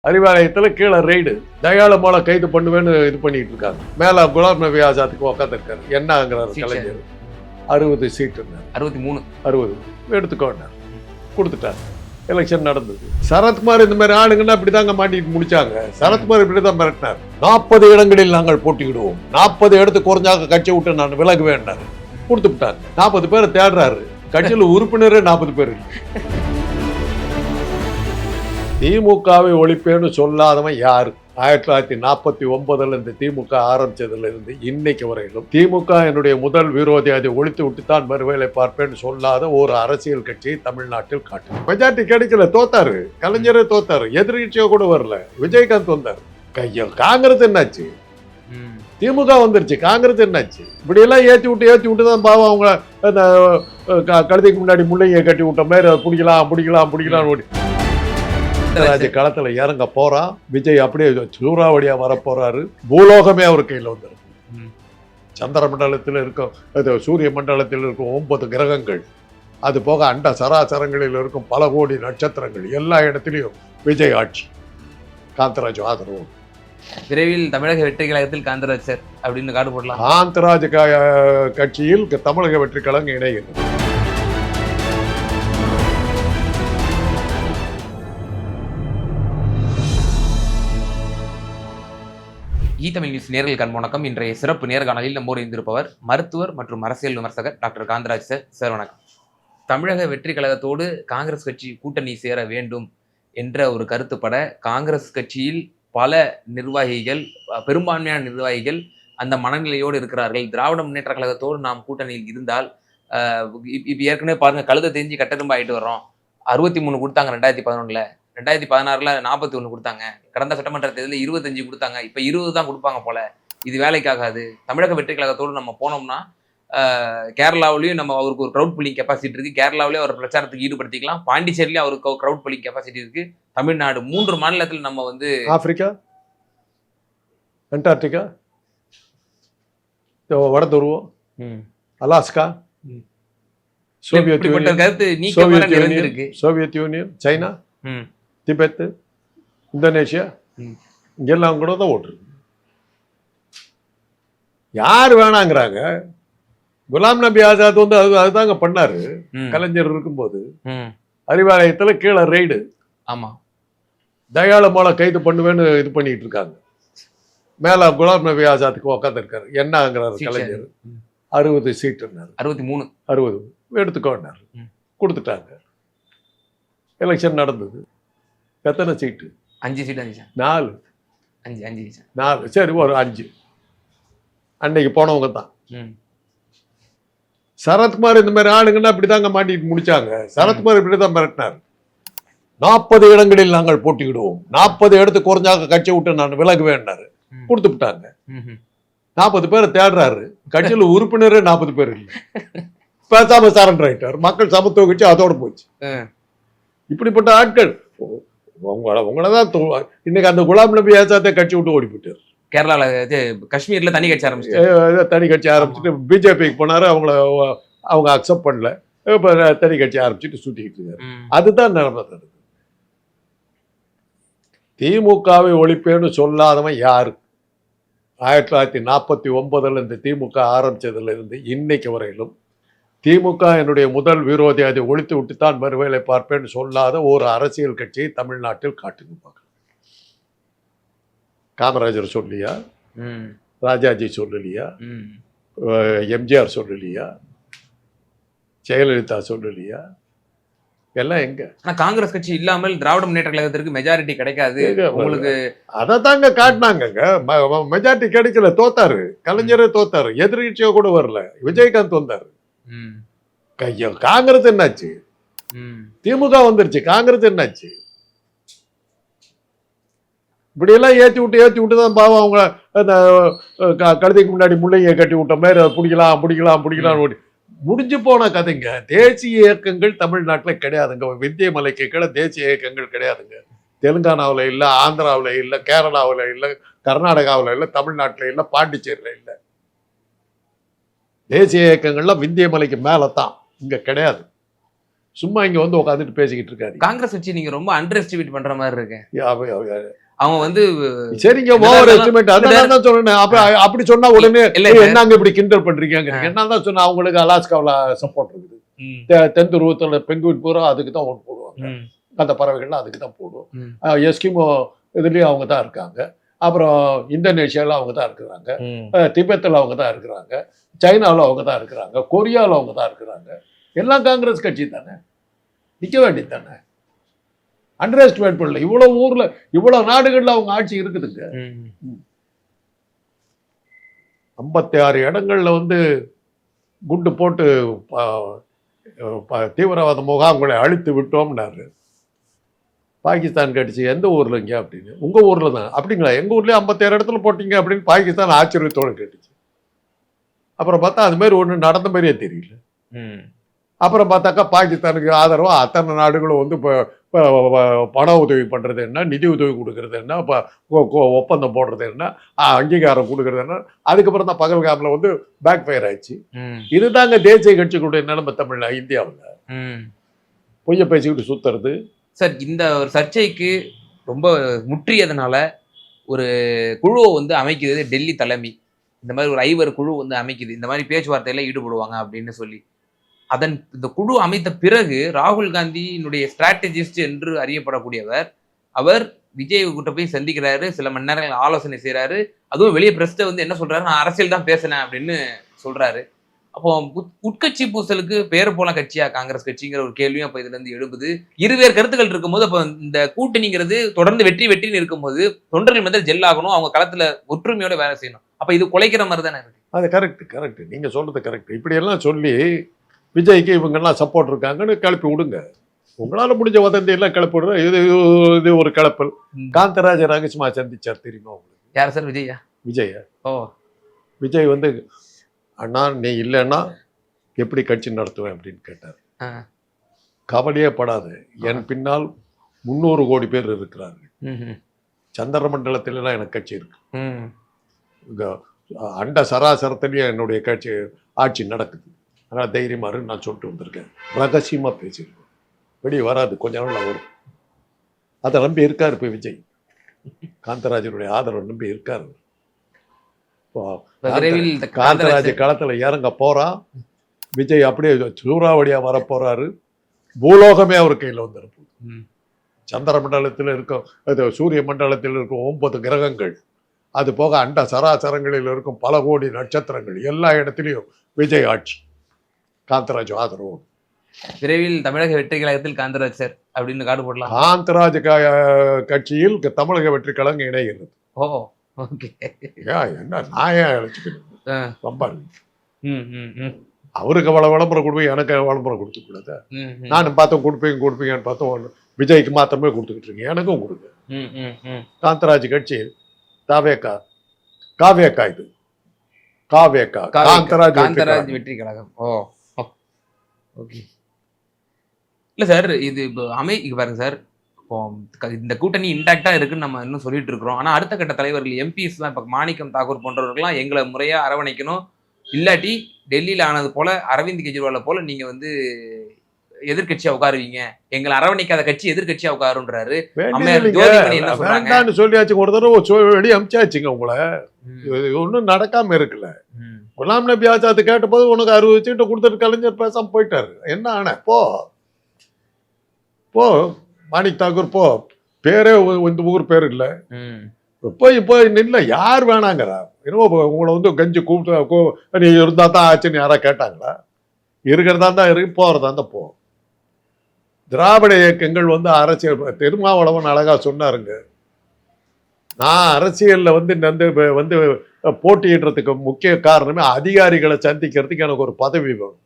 அறிவாலயத்தில் கீழே ரெய்டு தயாளமால கைது பண்ணுவேன்னு இது பண்ணிட்டு இருக்காங்க. மேல குலாம் நபி ஆசாத்துக்கு உட்காந்துருக்காரு. என்னங்கிறாரு கலைஞர் 60 சீட்டு 60 எடுத்துக்கோண்டார் கொடுத்துட்டார். எலெக்ஷன் நடந்தது. சரத்குமார் இந்த மாதிரி ஆளுங்கன்னா இப்படிதாங்க மாட்டிட்டு முடிச்சாங்க. சரத்குமார் இப்படிதான் மிரட்டினார். 40 இடங்களில் நாங்கள் போட்டியிடுவோம், 40 இடத்து குறைஞ்சாக கட்சி விட்டு நான் விலகுவேன்னாரு. கொடுத்து விட்டாங்க. 40 பேரை தேடுறாரு. கட்சியில் உறுப்பினரே 40 பேர். திமுகவை ஒழிப்பேன்னு சொல்லாதவன் யாரு? 1949 இந்த திமுக ஆரம்பிச்சதுல இருந்து இன்னைக்கு வரையிலும் திமுக என்னுடைய முதல் விரோதி, அதை ஒழித்து விட்டுத்தான் மறுவேளை பார்ப்பேன்னு சொல்லாத ஒரு அரசியல் கட்சியை தமிழ்நாட்டில் காட்டு. மெஜாரிட்டி கிடைக்கல, தோத்தாரு. கலைஞரே தோத்தாரு. எதிர்கட்சியோ கூட வரல. விஜயகாந்த் வந்தார். கையோ காங்கிரஸ் என்னாச்சு? திமுக வந்துருச்சு. காங்கிரஸ் என்னாச்சு? இப்படி எல்லாம் ஏற்றி விட்டு தான் பாவம் அவங்க கழுதைக்கு முன்னாடி முள்ளையை கட்டி விட்ட மாதிரி பிடிக்கலாம் ஓடி ராஜ களத்துல இறங்க போறான். விஜய் அப்படியே சூறாவளியா வர போறாரு. பூலோகமே அவர் கையில வந்துடும். சந்திர மண்டலத்தில் இருக்கும், சூரிய மண்டலத்தில் இருக்கும் 9 கிரகங்கள், அது போக அண்ட சராசரங்களில் இருக்கும் பல கோடி நட்சத்திரங்கள், எல்லா இடத்திலையும் விஜய் ஆட்சி. காந்தராஜ் ஆதரவு. விரைவில் தமிழக வெற்றி கழகத்தில் காந்தராஜ் சார் அப்படின்னு காடு போடலாம். காந்தராஜ் கட்சியில் தமிழக வெற்றி கழகம் இணைகிறது. தமிழ் நியூஸ் நேர்கள் கண்வணக்கம். இன்றைய சிறப்பு நேர்காணலில் நம்மோடு இருந்திருப்பவர் மருத்துவர் மற்றும் அரசியல் விமர்சகர் டாக்டர் காந்தராஜ் சார். சார் வணக்கம். தமிழக வெற்றி கழகத்தோடு காங்கிரஸ் கட்சி கூட்டணி சேர வேண்டும் என்ற ஒரு கருத்துப்பட காங்கிரஸ் கட்சியில் பல நிர்வாகிகள், பெரும்பான்மையான நிர்வாகிகள் அந்த மனநிலையோடு இருக்கிறார்கள். திராவிட முன்னேற்ற கழகத்தோடு நாம் கூட்டணியில் இருந்தால் இப்போ ஏற்கனவே பாருங்க, கழுதை தெரிஞ்சு கட்டெரும்பு ஆகிட்டு வர்றோம். 63 கொடுத்தாங்க 2011, 2016 41 கொடுத்தாங்க. கடந்த சட்டமன்ற தேர்தலில் 25 கொடுத்தாங்க. இப்போ 20 தான் கொடுப்பாங்க போல. இது வேலைக்காகாது. தமிழக வெற்றி கழகத்தோடு நம்ம போனோம்னா கேரளாவிலையும் நம்ம அவருக்கு ஒரு க்ரௌட் புல்லிங் கெப்பாசிட்டி இருக்குது. கேரளாவிலேயே அவர் பிரச்சாரத்துக்கு ஈடுபடுத்திக்கலாம். பாண்டிச்சேரியிலேயும் அவருக்கு க்ரௌட் புல்லிங் கெப்பாசிட்டி இருக்குது. தமிழ்நாடு 3 மாநிலத்தில் நம்ம வந்து ஆப்பிரிக்கா, அண்டார்டிகா, வட துருவம், Alaska, Soviet union, China, Tibet, Indonesia, இங்கெல்லாம் கூட தான் ஓட்டு. யார் வேணாங்கிறாங்க? குலாம் நபி ஆசாத் வந்து அதுதாங்க பண்ணாரு. கலைஞர் இருக்கும்போது அறிவாலயத்துல கீழே ரெய்டு. ஆமா, தயாளமால கைது பண்ணுவேன்னு இது பண்ணிட்டு இருக்காங்க. மேல குலாம் நபி ஆசாத்துக்கு உட்காந்துருக்காரு. என்னங்கிறாரு கலைஞர் 60 சீட்டு 60 எடுத்துக்கோண்டார். கொடுத்துட்டாங்க. எலெக்ஷன் நடந்தது. எத்தனை சீட்டு? 5 சீட்டு. 4 சரி, ஒரு 5 அன்னைக்கு போனவங்க தான். சரத்குமார் இந்த மாதிரி ஆளுங்கன்னா இப்படிதாங்க மாட்டிட்டு முடிச்சாங்க. சரத்குமார் இப்படிதான் மிரட்டினார். 40 இடங்களில் நாங்கள் போட்டியிடுவோம், 40 இடத்து குறைஞ்சாக கட்சி விட்டு நான் விலகுவேன்னாரு. கொடுத்து விட்டாங்க. 40 பேரை தேடுறாரு. கட்சியில் உறுப்பினரே 40 பேர் இல்லை. பேசாம சரண்டர் ஆயிட்டார். மக்கள் சமத்துவ கட்சி அதோட போச்சு. இப்படிப்பட்ட ஆட்கள் உங்களதான் இன்னைக்கு அந்த குலாம் நபி ஆசாத்தை கட்சி விட்டு ஓடி போயிட்டார். கேரளால காஷ்மீர்ல தனி கட்சி ஆரம்பிச்சுட்டு பிஜேபிக்கு போனாரு. அவங்க அக்செப்ட் பண்ணல. இப்ப தனி கட்சி ஆரம்பிச்சுட்டு சுட்டிக்கிட்டு இருக்காரு. அதுதான் நடந்தது. திமுகவை ஒழிப்பேன்னு சொல்லாதவன் யாரு? 1949 இந்த திமுக ஆரம்பிச்சதுல இருந்து இன்னைக்கு வரையிலும் திமுக என்னுடைய முதல் விரோதி, அதை ஒழித்து விட்டுத்தான் மறுவேளை பார்ப்பேன்னு சொல்லாத ஒரு அரசியல் கட்சியை தமிழ்நாட்டில் காட்டுங்க பார்க்கலாம். காமராஜர் சொல்லலையா? ராஜாஜி சொல்லலையா? எம்ஜிஆர் சொல்லலையா? ஜெயலலிதா சொல்லலையா? எல்லாம் எங்க? ஆனா காங்கிரஸ் கட்சி இல்லாமல் திராவிட முன்னேற்ற கழகத்திற்கு மெஜாரிட்டி கிடைக்காது. உங்களுக்கு அதை தாங்க காட்டினாங்க. மெஜாரிட்டி கிடைக்கல, தோத்தாரு. கலைஞரே தோத்தாரு. எதிர்கட்சியோ கூட வரல. விஜயகாந்த் வந்தாரு. கையோ காங்கிரஸ் என்னாச்சு? திமுக வந்துருச்சு. காங்கிரஸ் என்னாச்சு? இப்படி எல்லாம் ஏற்றி விட்டு தான் பாவம் அவங்க கழுதைக்கு முன்னாடி முள்ளையை கட்டி விட்ட மாதிரி பிடிக்கலாம் ஓடி முடிஞ்சு போன கதைங்க. தேசிய இயக்கங்கள் தமிழ்நாட்டில் கிடையாதுங்க. விந்திய மலைக்கு கீழே தேசிய இயக்கங்கள் கிடையாதுங்க. தெலுங்கானாவில் இல்லை, ஆந்திராவில் இல்லை, கேரளாவில் இல்லை, கர்நாடகாவில் இல்லை, தமிழ்நாட்டில் இல்லை, பாண்டிச்சேரியில் இல்லை. தேசிய இயக்கங்கள்லாம் விந்திய மலைக்கு மேலே தான், இங்கே கிடையாது. சும்மா இங்க வந்து உட்காந்துட்டு பேசிக்கிட்டு இருக்காரு. காங்கிரஸ் கட்சி நீங்க ரொம்ப அண்டர் எஸ்டிமேட் பண்ற மாதிரி இருக்கு. அவங்க சரிங்க, ஓவர் எஸ்டிமேட். அதான் தான் சொன்னேன். அப்படி சொன்னா உடனே என்னங்க இப்படி கிண்டல் பண்றீங்க? என்ன தான் சொன்னா, அவங்களுக்கு அலாஸ்காவில் சப்போர்ட் இருக்குது. தென் துருவத்துல பெங்குவின் பூரா அதுக்கு தான் ஓட்டு போடுவாங்க. அந்த பறவைகள்லாம் அதுக்கு தான் போடுவோம். எஸ்கிமோ இதுலயும் அவங்க தான் இருக்காங்க. அப்புறம் இந்தோனேஷியாவில் அவங்க தான் இருக்கிறாங்க. திபெத்தில் அவங்க தான் இருக்கிறாங்க. சைனாவில் அவங்க தான் இருக்கிறாங்க. கொரியாவில் அவங்க தான் இருக்கிறாங்க. எல்லாம் காங்கிரஸ் கட்சி தானே, நிற்க வேண்டியது தானே. அண்டர் எஸ்டிமேட் பண்ணல. இவ்வளவு ஊர்ல இவ்வளவு நாடுகள்ல அவங்க ஆட்சி இருக்குதுங்க. 56 இடங்கள்ல வந்து குண்டு போட்டு தீவிரவாத முகாம்களை அழித்து விட்டோம்னாரு. பாகிஸ்தான் கட்சி எந்த ஊர்ல இங்க அப்படின்னு, உங்க ஊர்ல தான் அப்படிங்களா? எங்க ஊர்லயே 56 இடத்துல போட்டீங்க அப்படின்னு பாகிஸ்தான் ஆச்சரியத்தோடு கேட்டுச்சு. அப்புறம் பார்த்தா அது மாதிரி ஒண்ணு நடந்த மாதிரியே தெரியல. அப்புறம் பார்த்தாக்கா பாகிஸ்தானுக்கு ஆதரவா அத்தனை நாடுகளும் வந்து பண உதவி பண்றது என்ன, நிதி உதவி கொடுக்கறது என்ன, ஒப்பந்தம் போடுறது என்ன, அங்கீகாரம் கொடுக்கறது என்ன. அதுக்கப்புறம் தான் பகல்காமில் வந்து பேக் ஃபயர் ஆயிடுச்சு. இதுதாங்க தேசிய கட்சிகளுடைய நிலைமை தமிழ்ல, இந்தியாவில் பொய்ய பேசிக்கிட்டு சுத்துறது. சார், இந்த ஒரு சர்ச்சைக்கு ரொம்ப முற்றியதுனால ஒரு குழுவை வந்து அமைக்கிறது டெல்லி தலைமை. இந்த மாதிரி ஒரு 5 குழு வந்து அமைக்குது, இந்த மாதிரி பேச்சுவார்த்தையில ஈடுபடுவாங்க அப்படின்னு சொல்லி. இந்த குழு அமைத்த பிறகு ராகுல் காந்தியினுடைய ஸ்ட்ராட்டஜிஸ்ட் என்று அறியப்படக்கூடியவர் அவர் விஜய் கிட்ட போய் சந்திக்கிறாரு, சில மணி நேரங்கள் ஆலோசனை செய்யறாரு. அதுவும் வெளியே பிரஸ்ட வந்து என்ன சொல்றாரு, நான் அரசியல் தான் பேசினேன் அப்படின்னு சொல்றாரு. அப்போ உட்கட்சி பூசலுக்கு பேர் போன கட்சியா காங்கிரஸ் கட்சிங்கிற ஒரு கேள்வியும் அப்ப இதுல இருந்து எழுப்புது. இருவேறு கருத்துக்கள் இருக்கும்போது அப்ப இந்த கூட்டணிங்கிறது தொடர்ந்து வெற்றின்னு இருக்கும்போது தொண்டர்கள் வந்து ஜெல் ஆகணும், அவங்க களத்துல ஒற்றுமையோட வேலை செய்யணும். அப்ப இது குலைக்கிற மாதிரி தானே இருக்கு. அது கரெக்ட், நீங்க சொல்றது கரெக்ட். இப்படி எல்லாம் சொல்லி விஜய்க்கு இவங்கெல்லாம் சப்போர்ட் இருக்காங்கன்னு கிளப்பி விடுங்க. உங்களால முடிஞ்ச வதந்தி எல்லாம் கிளப்பி விடுற. இது ஒரு கிளப்பல். காந்தராஜ ரகசியமா சந்திச்சார் தெரியுமா உங்களுக்கு? யார் சார்? விஜயா. விஜய் வந்து, அண்ணா நீ இல்லைன்னா எப்படி கட்சி நடத்துவேன் அப்படின்னு கேட்டார். கவலையே படாது, என் பின்னால் 300 கோடி பேர் இருக்கிறார்கள். சந்திர மண்டலத்திலாம் எனக்கு கட்சி இருக்கு. அண்ட சராசரத்திலேயே என்னுடைய கட்சி ஆட்சி நடக்குது. ஆனால் தைரியமாறு நான் சொல்லிட்டு வந்திருக்கேன். ரகசியமா பேசியிருக்கேன், வெளியே வராது, கொஞ்ச நாள் வரும். அதை நம்பி இருக்காரு இப்போ விஜய். காந்தராஜனுடைய ஆதரவு நம்பி இருக்காரு. காந்தராஜ் களத்துல இறங்க போறான். விஜய் அப்படியே சூறாவளியா வர போறாரு. பூலோகமே அவர் கையில் வந்துருப்போம். சந்திர மண்டலத்தில் இருக்கும், சூரிய மண்டலத்தில் இருக்கும் 9 கிரகங்கள், அது போக அண்ட சராசரங்களில் இருக்கும் பல கோடி நட்சத்திரங்கள், எல்லா இடத்திலையும் விஜய் ஆட்சி, காந்தராஜ் ஆதரவு. விரைவில் தமிழக வெற்றி கழகத்தில் காந்தராஜ் சார் அப்படின்னு கார்டு போடலாம். காந்தராஜ் கட்சியில் தமிழக வெற்றி கழகம் இணைகிறது. என்ன நாயா அழைச்சிக்கணும் ரொம்ப. அவருக்கு அவ்வளவு விளம்பரம் கொடுப்பீங்க, எனக்கு விளம்பரம் கொடுத்து கூடாது. நானும் பார்த்தோம் கொடுப்பீங்கன்னு பார்த்தோம். விஜய்க்கு மாத்திரமே கொடுத்துக்கிட்டு இருக்கீங்க, எனக்கும் கொடுங்க. காந்தராஜ் கட்சி காவேக்கா இது காந்தராஜ் வெற்றி கழகம். ஓகே. இல்ல சார், இது இப்போ பாருங்க சார், இப்போ இந்த கூட்டணி இன்டாக்டா இருக்குன்னு நம்ம இன்னும் சொல்லிட்டு இருக்கிறோம். ஆனா அடுத்த கட்ட தலைவர்கள் எம்பிஸ் தான், இப்ப மாணிக்கம் தாக்கூர் போன்றவர்கள்லாம் எங்களை முறையா அரவணைக்கணும், இல்லாட்டி டெல்லியில ஆனது போல அரவிந்த் கெஜ்ரிவால போல நீங்க வந்து எதிர்கட்சியா உட்காருவீங்க, எங்களை அரவணைக்காத கட்சி எதிர்கட்சியா உட்காருன்றாரு. சொல்லியாச்சு, ஒரு தடவை வெளியே அமிச்சாச்சுங்க உங்களை. ஒன்னும் நடக்காம இருக்குல்ல. குலாம் நபி ஆசாத் கேட்ட போது உனக்கு 60 சீட்டை கொடுத்துட்டு கலைஞர் பேசாம போயிட்டாரு. என்ன ஆன? போ மாணிக் தாக்கூர் போ, பேரே இந்த ஊர் பேர் இல்லை. போய் நில்ல, யார் வேணாங்கிறா? என்னவோ உங்களை வந்து கஞ்சி கூப்பிட்டு நீ இருந்தா தான் ஆச்சுன்னு யாரா கேட்டாங்களா? இருக்கிறதா தான் இருக்கு, போறதா தான் போ. திராவிட இயக்கங்கள் வந்து அரசியல், திருமாவளவன் அழகா சொன்னாருங்க, நான் அரசியல்ல வந்து போட்டியிடுறதுக்கு முக்கிய காரணமே அதிகாரிகளை சந்திக்கிறதுக்கு எனக்கு ஒரு பதவி வேணும்.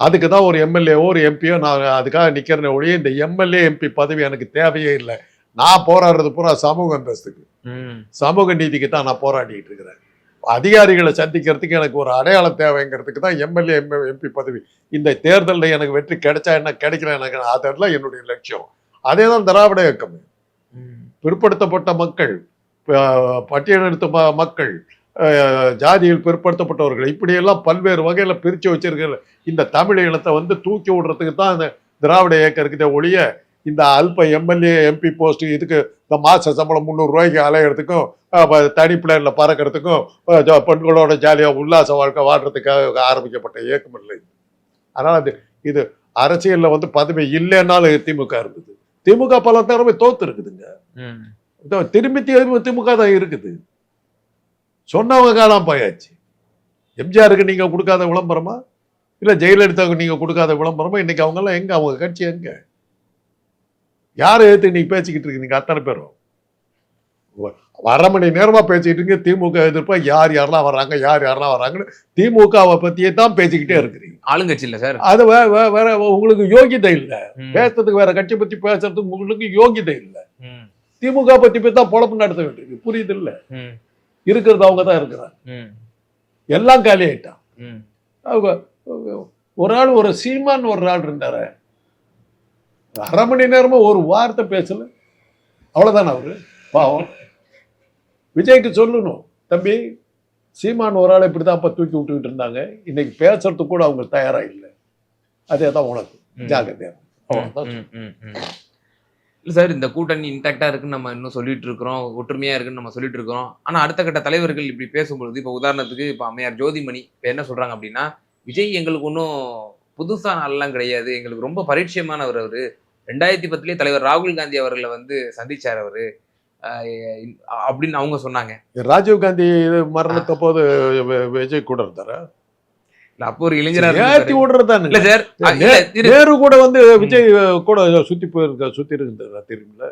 அதுக்கு தான் ஒரு எம்எல்ஏவோ ஒரு எம்பியோ நான் அதுக்காக நிக்கிறேன் ஒழிய இந்த எம்எல்ஏ எம்பி பதவி எனக்கு தேவையே இல்லை. நான் போராடுறது பூரா சமூக அந்தஸ்துக்கு, சமூக நீதிக்கு தான் நான் போராடிட்டு இருக்கிறேன். அதிகாரிகளை சந்திக்கிறதுக்கு எனக்கு ஒரு அடையாளம் தேவைங்கிறதுக்கு தான் எம்எல்ஏ எம்பி பதவி. இந்த தேர்தலில் எனக்கு வெற்றி கிடைச்சா என்ன, கிடைக்கல எனக்கு, அதெல்லாம் என்னுடைய லட்சியம். அதே தான் திராவிட இயக்கம். பிற்படுத்தப்பட்ட மக்கள், பட்டியலெடுத்த மக்கள், ஜாதியில் பிற்படுத்தப்பட்டவர்கள், இப்படியெல்லாம் பல்வேறு வகையில் பிரித்து வச்சிருக்கிற இந்த தமிழ் இனத்தை வந்து தூக்கி விடுறதுக்கு தான் திராவிட இயக்கம் இருக்குதே ஒழிய இந்த அல்ப எம்எல்ஏ எம்பி போஸ்ட் இதுக்கு இந்த மாச சம்பளம் 300 ரூபாய்க்கு அலையிறதுக்கும் தனி பிளேனில் பறக்கிறதுக்கும் பெண்களோட ஜாலியாக உல்லாச வாழ்க்கை வாழ்றதுக்காக ஆரம்பிக்கப்பட்ட இயக்கம் இல்லை. அதனால் இது அரசியலில் வந்து பதவி இல்லைன்னாலும் திமுக இருந்தது. திமுக பல தடவை தோத்து இருக்குதுங்க. திரும்பி திமுக தான் இருக்குது. சொன்னவங்க காலம் போயாச்சு. எம்ஜிஆருக்கு நீங்க கொடுக்காத விளம்பரமா, இல்ல ஜெயலலிதாவுக்கு நீங்க கொடுக்காத விளம்பரமா? இன்னைக்கு அவங்க எல்லாம் எங்க, அவங்க கட்சி எங்க? யாரை எடுத்து நீங்க பேசிக்கிட்டு இருக்கீங்க? அத்தனை பேரும் 1/2 மணி நேரமா பேசிக்கிட்டு இருக்கீங்க. திமுக எதிர்ப்பா யார் யாரெல்லாம் வர்றாங்க, யார் யாரெல்லாம் வர்றாங்கன்னு திமுகவை பத்தியே தான் பேசிக்கிட்டே இருக்கிறீங்க. ஆளுங்கட்சி இல்ல சார், அது வேற உங்களுக்கு யோகிதை இல்லை. பேசுறதுக்கு வேற கட்சி பத்தி பேசுறதுக்கு உங்களுக்கு யோகிதை இல்லை. திமுக பத்தி போய் தான் பொழப்பு நடத்த வேண்டியது. புரியுது இல்ல? இருக்கிறது அவங்க தான் இருக்கிறாங்க. எல்லாம் காலி ஆயிட்டான். அவங்க ஒரு ஆள், ஒரு சீமான் ஒரு ஆள் இருந்தாரு, 1/2 மணி நேரமா ஒரு வார்த்தை பேசல. அவ்வளவுதானே அவரு? பாவம். விஜய்க்கு சொல்லணும், தம்பி சீமான் ஒரு ஆள் இப்படிதான் அப்ப தூக்கி விட்டுக்கிட்டு இருந்தாங்க, இன்னைக்கு பேசுறதுக்கு கூட அவங்க தயாரா இல்லை. அதே தான் உனக்கு ஜாகிரதையா. இல்லை சார், இந்த கூட்டணி இன்டாக்டா இருக்குன்னு நம்ம இன்னும் சொல்லிட்டு இருக்கிறோம், ஒற்றுமையா இருக்குன்னு நம்ம சொல்லிட்டு இருக்கிறோம். ஆனா அடுத்த கட்ட தலைவர்கள் இப்படி பேசும்பொழுது, இப்போ உதாரணத்துக்கு இப்போ அம்மையார் ஜோதிமணி இப்போ என்ன சொல்றாங்க அப்படின்னா, விஜய் எங்களுக்கு ஒன்றும் புதுசான ஆள்லாம் கிடையாது, எங்களுக்கு ரொம்ப பரிச்சயமானவர் அவரு. 2010 தலைவர் ராகுல் காந்தி அவர்களை வந்து சந்திச்சார் அவரு அப்படின்னு அவங்க சொன்னாங்க. ராஜீவ் காந்தி மரணத்தை போது விஜய் கூட இருந்தாரா? அப்போ ஒரு இளைஞரா ஏத்தி விடுறதானு இல்ல சார். நேரு கூட வந்து விஜய் கூட சுத்தி இருந்தாரு தெரியுமில்ல.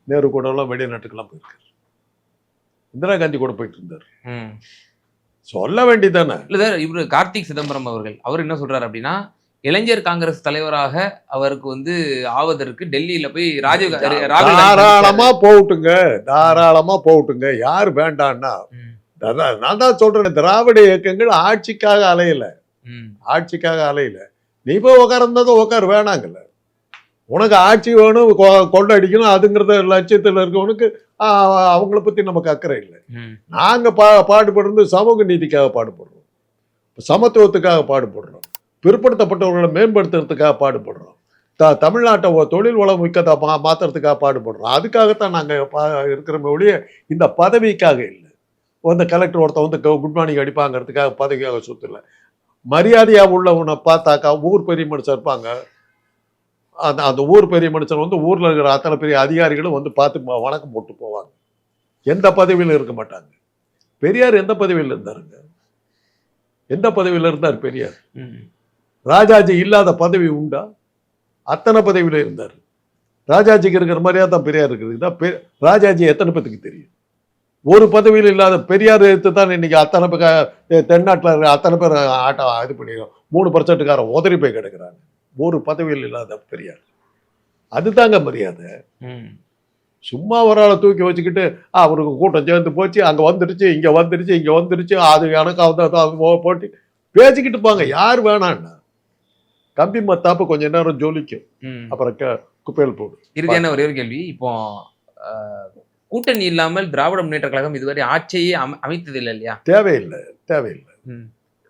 நேரு கூட எல்லாம் வெளிநாட்டுக்கெல்லாம் போயிருக்காரு. இந்திரா காந்தி கூட போயிட்டு இருந்தாரு. சொல்ல வேண்டியதானே? இல்ல சார், இவரு கார்த்திக் சிதம்பரம் அவர்கள் அவர் என்ன சொல்றாரு அப்படின்னா, இளைஞர் காங்கிரஸ் தலைவராக அவருக்கு வந்து ஆவதற்கு டெல்லியில போய் தாராளமா போகட்டுங்க, தாராளமா போகட்டுங்க. யார் வேண்டான்னா, நான் தான் சொல்றேன், திராவிட இயக்கங்கள் ஆட்சிக்காக அலையல, ஆட்சிக்காக அலையல. நீ போய் உட்கார்ந்ததும் உட்கார் வேணாங்கல்ல. உனக்கு ஆட்சி வேணும், கொள்ளடிக்கணும், அதுங்கிறத லட்சியத்தில் இருக்கவனுக்கு அவங்கள பத்தி நமக்கு அக்கறை இல்லை. நாங்க பாடுபடுறது சமூக நீதிக்காக பாடுபடுறோம், சமத்துவத்துக்காக பாடுபடுறோம், பிற்படுத்தப்பட்டவர்களை மேம்படுத்துறதுக்காக பாடுபடுறோம், தமிழ்நாட்டை தொழில் வளம் மிக்கதை மாத்துறதுக்காக பாடுபடுறோம். அதுக்காகத்தான் நாங்க இருக்கிற ஒழிய இந்த பதவிக்காக இல்லை. வந்து கலெக்டர் ஒருத்தன் வந்து குட் மார்னிங் அடிப்பாங்கிறதுக்காக பதவிக்காக சுத்தல. மரியாதையா உள்ளவனை பார்த்தாக்கா ஊர் பெரிய மனுஷன் இருப்பாங்க, அந்த ஊர் பெரிய மனுஷன் வந்து ஊர்ல இருக்கிற அத்தனை பெரிய அதிகாரிகளும் வந்து பார்த்து வணக்கம் போட்டு போவாங்க. எந்த பதவியிலும் இருக்க மாட்டாங்க. பெரியார் எந்த பதவியில் இருந்தாருங்க? எந்த பதவியில் இருந்தார் பெரியார்? ராஜாஜி இல்லாத பதவி உண்டா? அத்தனை பதவியில இருந்தார். ராஜாஜிக்கு இருக்கிற மாதிரியா தான் பெரியார் இருக்குது. ராஜாஜி எத்தனை பேத்துக்கு தெரியும்? ஒரு பதவியில் இல்லாத பெரியார் எடுத்து தான் இன்னைக்கு அத்தனை பேர் தென்னாட்டில் இருக்கிற அத்தனை பேர் ஆட்டம் இது பண்ணிடும். 3% உதறி போய் கிடக்குறாங்க. ஒரு பதவியில் இல்லாத பெரியார். அதுதாங்க மரியாதை. சும்மா ஒரு ஆளை தூக்கி வச்சுக்கிட்டு அவருக்கு கூட்டம் சேர்ந்து போச்சு, அங்க வந்துருச்சு, இங்க வந்துருச்சு, இங்க வந்துருச்சு, அது எனக்கு வந்து போட்டு பேசிக்கிட்டு போங்க. யார் வேணான்னா கம்பி மத்தாப்பு கொஞ்ச நேரம் ஜொலிக்கும், அப்புறம் குப்பையில் போடும். இறுதியான ஒரே ஒரு கேள்வி, இப்போ கூட்டணி இல்லாமல் திராவிட முன்னேற்ற கழகம் இதுவரை ஆட்சியே அமைத்தது இல்லை இல்லையா? தேவையில்லை, தேவையில்லை.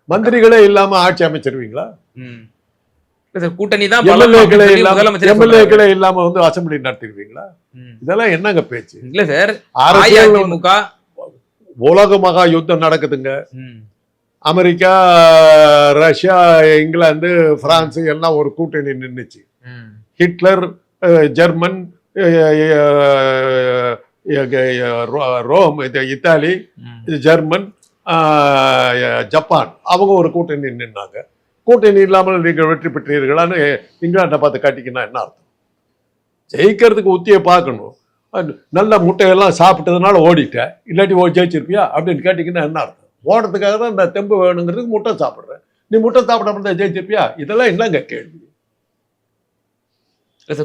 மந்திரிகளே இல்லாம ஆட்சி அமைச்சிருவீங்களா? கூட்டணி தான். எம்எல்ஏக்களே இல்லாம வந்து அசம்பிளி நடத்திடுவீங்களா? இதெல்லாம் என்னங்க பேச்சு? இல்ல சார், அதிமுக உலக மகா யுத்தம் நடக்குதுங்க. அமெரிக்கா, ரஷ்யா, இங்கிலாந்து, பிரான்ஸ் எல்லாம் ஒரு கூட்டணி நின்றுச்சு. Hitler, German, Rome, Italy, German, Japan அவங்க ஒரு கூட்டணி நின்னாங்க. கூட்டணி இல்லாமல் நீங்கள் வெற்றி பெற்றீர்களான்னு இங்கிலாண்டை பார்த்து காட்டிக்கினா என்ன அர்த்தம்? ஜெயிக்கிறதுக்கு உத்தியை பார்க்கணும். நல்ல முட்டையெல்லாம் சாப்பிட்டதுனால ஓடிட்டேன், இல்லாட்டி ஜெயிச்சிருப்பியா அப்படின்னு கேட்டிங்கன்னா என்ன அர்த்தம்? ஓடுறதுக்காக தான் இந்த தெம்பு வேணுங்கிறதுக்கு முட்டை சாப்பிட்றேன், நீ முட்டை சாப்பிடாம ஜெயிச்சிருப்பியா? இதெல்லாம் என்னங்க கேள்வி?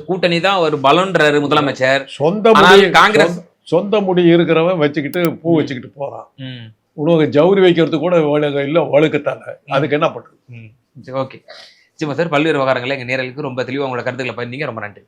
கூட்டணி தான் ஒரு பலன்றாரு முதலமைச்சர். சொந்த முடி இருக்கிறவன் வச்சுக்கிட்டு பூ வச்சுக்கிட்டு போறான். உனக்கு ஜவுரி வைக்கிறதுக்கு கூட இல்லை, ஒழுக்கத்தால. அதுக்கு என்ன பண்றது? ஓகே சார், பல்வேறு விவகாரங்களை எங்க நேரலுக்கு ரொம்ப தெளிவாக உங்களோட கருத்துக்களை பகிர்ந்தீங்க. ரொம்ப நன்றி.